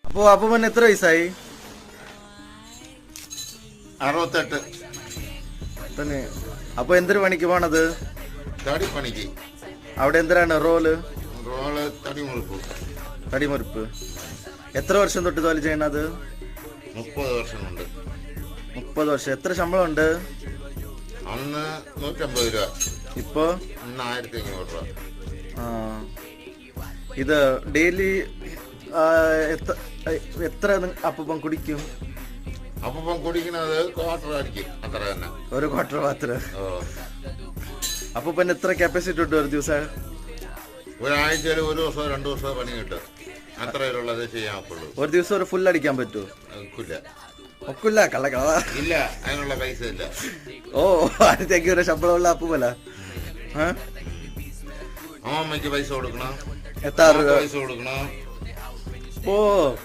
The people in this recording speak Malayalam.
അപ്പൊ അപ്പൻ എത്ര വയസ്സായി? 68. തന്നെ. അപ്പൊ എന്തൊരു പണിക്ക് പോണത്? തടി പണിക്ക്. അവിടെ എന്തിനാണ് റോള്? തടി മുറിപ്പ്. തടിമുറിപ്പ്. എത്ര വർഷം തൊട്ട് ജോലി ചെയ്യണത്? 30 വർഷമുണ്ട്. 30 വർഷം. എത്ര ശമ്പളം ഉണ്ട്? അന്ന് 150 രൂപ. ഇപ്പോ ഇന്ന് 1500 രൂപ. ആ, ഇത് ഡെയിലി എത്ര അപ്പം കുടിക്കും? അപ്പം കുടിക്കുന്നത് ക്വാർട്ടർ അടിക്കും, അത്ര തന്നെ. ഒരു ക്വാർട്ടർ മാത്രം. ഓ, അപ്പം എത്ര കപ്പാസിറ്റി ഉണ്ട് ഒരു ദിവസം? ഒരാഴ്ചയിൽ ഒരു ദിവസമോ 2 ദിവസമോ പണി കിട്ടും. അത്രയുള്ളത് ചെയ്യാൻ ഒക്കുള്ളൂ. ഒരു ദിവസം ഒരു ഫുൾ അടിക്കാൻ പറ്റുമോ? ഒക്കില്ല. ഒക്കില്ല, കള്ളക്കള. ഇല്ല, അതിനുള്ള പൈസ ഇല്ല. ഓ, അടുത്തേക്ക് ഒരു ശമ്പളമുള്ള അപ്പൂപ്പല്ല. അമ്മമ്മയ്ക്ക് പൈസ കൊടുക്കണം, എത്ര രൂപ? പൈസ കൊടുക്കണം. ഓ,